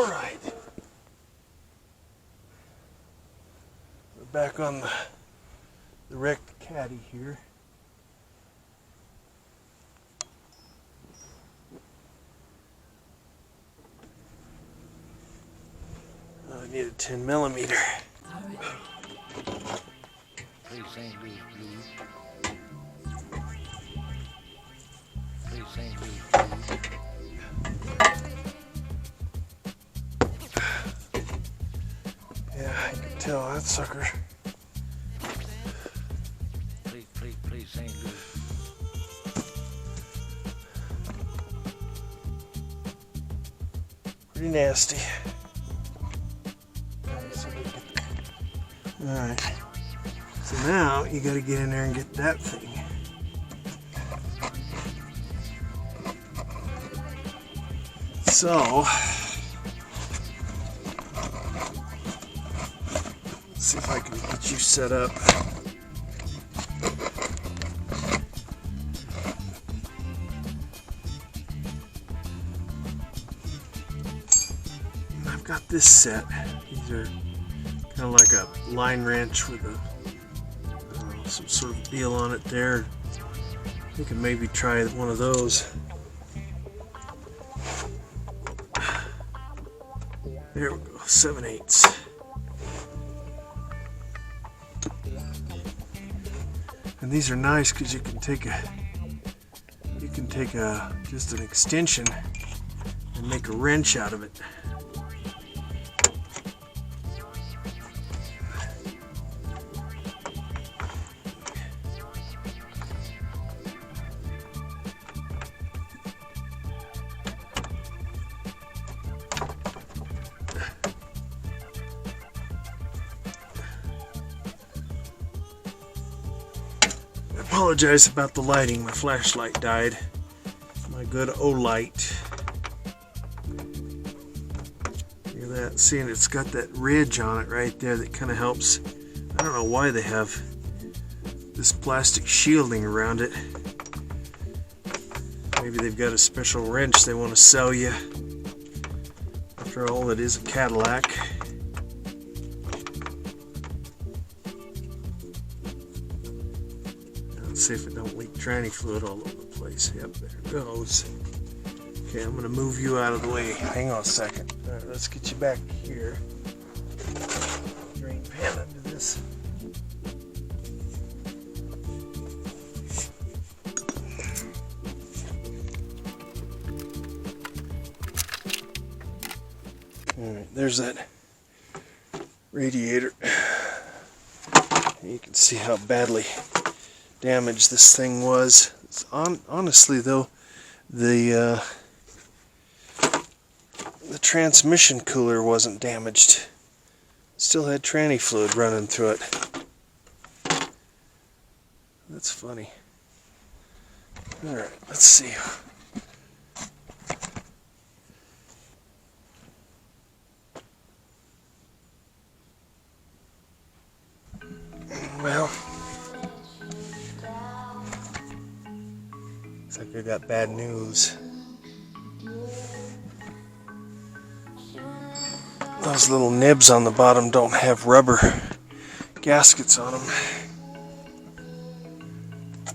All right. We're back on the wrecked caddy here. I need a 10 millimeter. Please St. Louis, please. Please St. Louis, please. Yeah, I can tell that sucker. Please St. Louis. Pretty nasty. Alright. So now you gotta get in there and get that thing. So let's see if I can get you set up. I've got this set. These are kind of like a line wrench with a some sort of deal on it there. You can maybe try one of those. There we go, 7/8. And these are nice because you can take just an extension and make a wrench out of it. I apologize about the lighting. My flashlight died. My good Olight. Look at that. Seeing it's got that ridge on it right there that kind of helps. I don't know why they have this plastic shielding around it. Maybe they've got a special wrench they want to sell you. After all, it is a Cadillac. Let's see if it don't leak tranny fluid all over the place. Yep, there it goes. Okay, I'm going to move you out of the way. Hang on a second. All right, let's get you back here. Drain pan into this. All right, there's that radiator. You can see how badly damaged this thing was. It's honestly though, the transmission cooler wasn't damaged. Still had tranny fluid running through it. That's funny. Alright, let's see. Well, looks like I got bad news. Those little nibs on the bottom don't have rubber gaskets on them.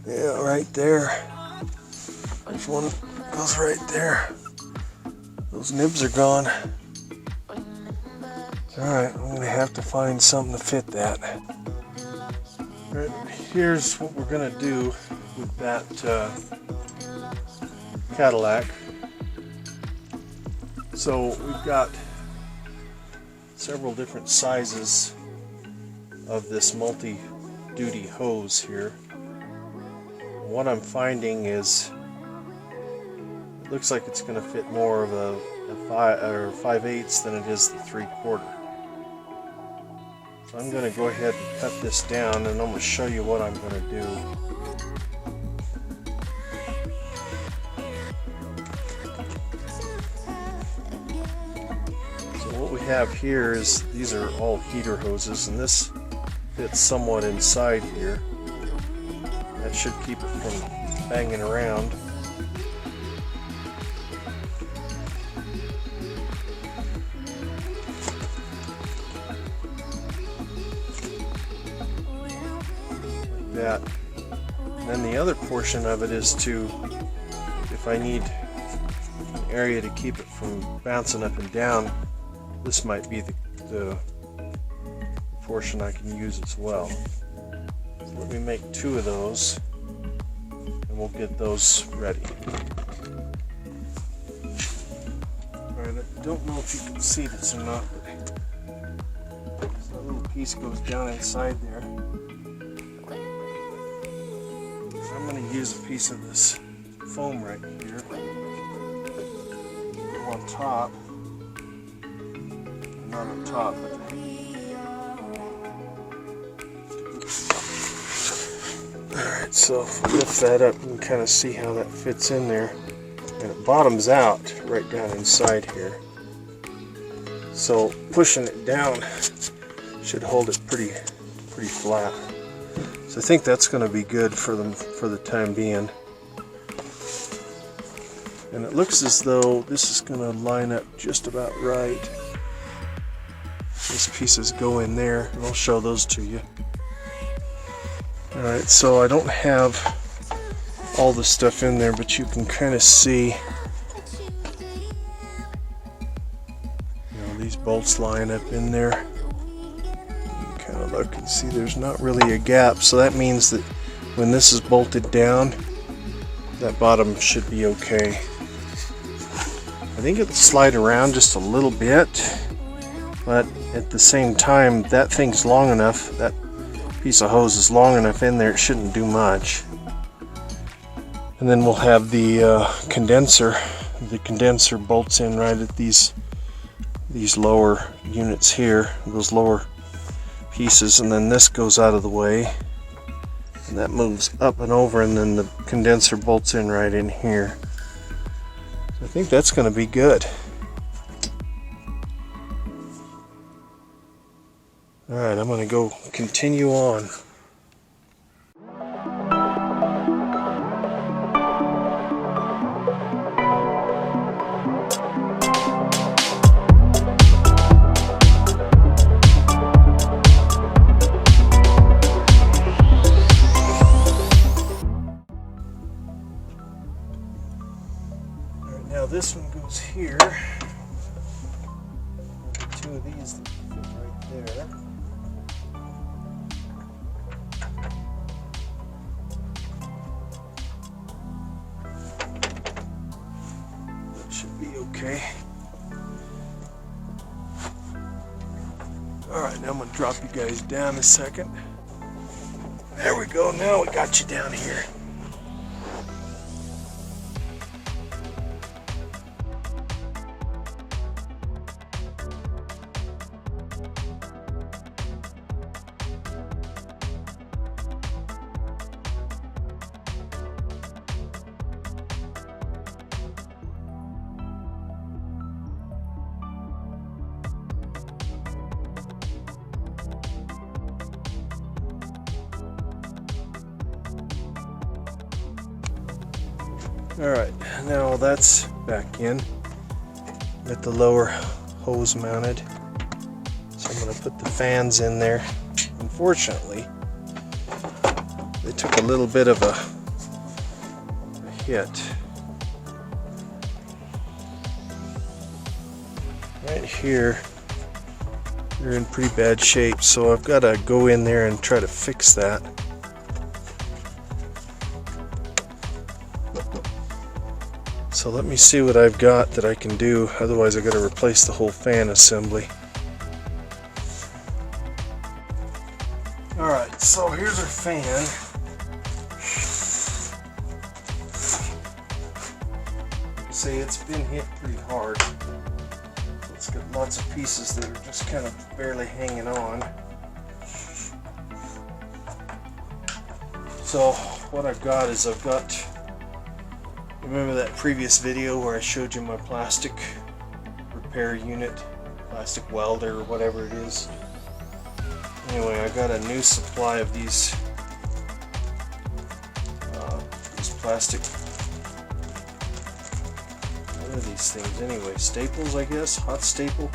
Yeah, right there. There's one goes right there. Those nibs are gone. Alright, I'm going to have to find something to fit that. Alright, here's what we're going to do with that Cadillac. So we've got several different sizes of this multi-duty hose here. What I'm finding is it looks like it's going to fit more of a 5/8 than it is the 3/4. So I'm going to go ahead and cut this down, and I'm going to show you what I'm going to do. So what we have here is, these are all heater hoses, and this fits somewhat inside here. That should keep it from banging around. that. And then the other portion of it is to, if I need an area to keep it from bouncing up and down, this might be the portion I can use as well. So let me make 2 of those and we'll get those ready. Alright, I don't know if you can see this or not, but that little piece goes down inside there. I'm going to use a piece of this foam right here on top. Not on top, but alright, so if we lift that up, you can kind of see how that fits in there. And it bottoms out right down inside here. So pushing it down should hold it pretty flat. So I think that's going to be good for the time being. And it looks as though this is going to line up just about right. These pieces go in there, and I'll show those to you. Alright, so I don't have all the stuff in there, but you can kind of see, these bolts line up in there. You can kind of look and see there's not really a gap, so that means that when this is bolted down, that bottom should be okay. I think it'll slide around just a little bit, but at the same time, that thing's long enough, that piece of hose is long enough in there, it shouldn't do much. And then we'll have the condenser. The condenser bolts in right at these lower units here, those lower pieces, and then this goes out of the way. And that moves up and over, and then the condenser bolts in right in here. So I think that's going to be good. Alright, I'm going to go continue on. Alright, now this one goes here. There's 2 of these that fit right there. Okay. Alright, now I'm going to drop you guys down a second. There we go, now we got you down here. Alright, now that's back in. Got the lower hose mounted. So I'm going to put the fans in there. Unfortunately, they took a little bit of a hit. Right here, they're in pretty bad shape, so I've got to go in there and try to fix that. So let me see what I've got that I can do, otherwise I've got to replace the whole fan assembly. Alright, so here's our fan. See, it's been hit pretty hard. It's got lots of pieces that are just kind of barely hanging on. So what I've got is remember that previous video where I showed you my plastic repair unit, plastic welder or whatever it is? Anyway, I got a new supply of these plastic, what are these things anyway? Staples, I guess? Hot staple?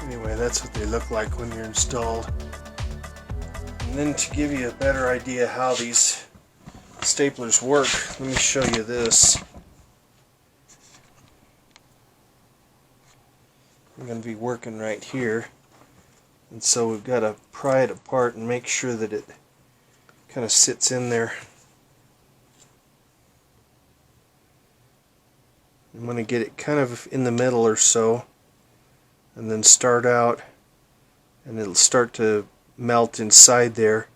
Anyway, that's what they look like when you're installed. And then to give you a better idea how these staplers work, let me show you this. I'm going to be working right here, and so we've got to pry it apart and make sure that it kind of sits in there. I'm going to get it kind of in the middle or so, and then start out, and it'll start to melt inside there,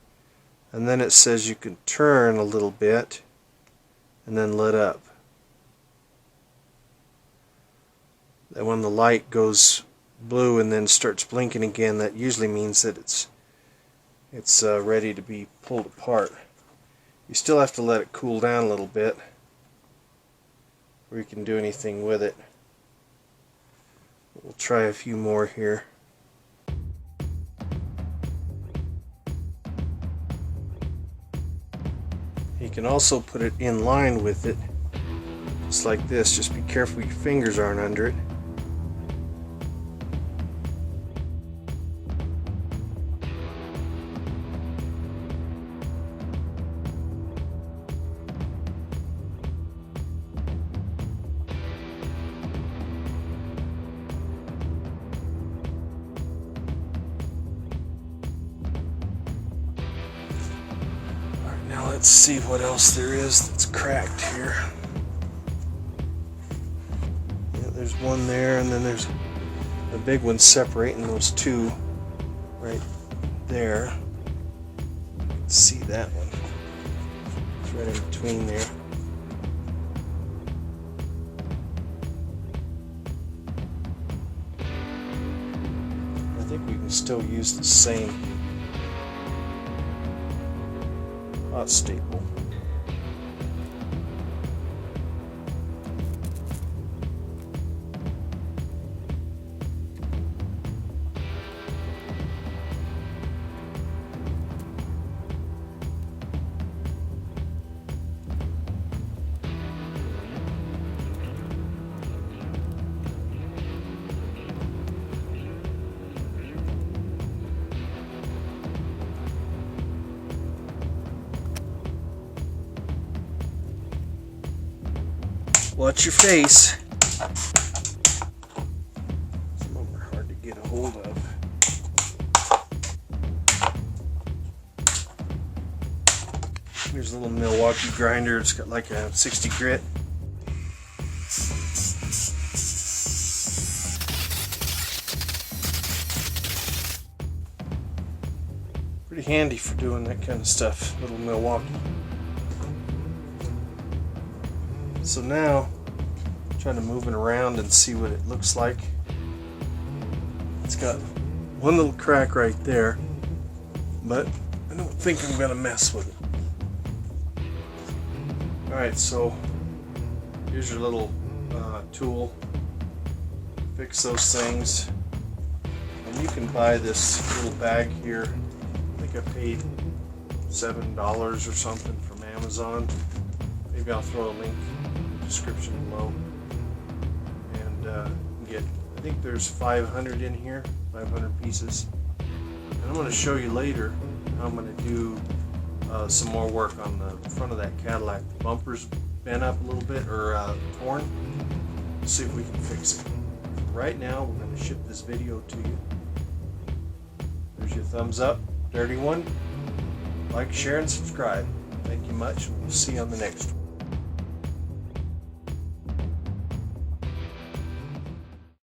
and then it says you can turn a little bit and then let up. And when the light goes blue and then starts blinking again, that usually means that it's ready to be pulled apart. You still have to let it cool down a little bit before you can do anything with it. We'll try a few more here. You can also put it in line with it, just like this. Just be careful your fingers aren't under it. Now let's see what else there is that's cracked here. Yeah, there's one there, and then there's a big one separating those two right there. Let's see that one. It's right in between there. I think we can still use the same hot staple. Watch your face. Some of them are hard to get a hold of. Here's a little Milwaukee grinder. It's got like a 60 grit. Pretty handy for doing that kind of stuff, little Milwaukee. So now, I'm trying to move it around and see what it looks like. It's got one little crack right there, but I don't think I'm going to mess with it. Alright, so here's your little tool. Fix those things. And you can buy this little bag here. I think I paid $7 or something from Amazon. Maybe I'll throw a link in the description below. And get, I think there's 500 in here, 500 pieces. And I'm going to show you later how I'm going to do some more work on the front of that Cadillac. The bumper's bent up a little bit, or torn. Let's see if we can fix it. Right now, we're going to ship this video to you. There's your thumbs up, dirty one. Like, share, and subscribe. Thank you much, and we'll see you on the next one.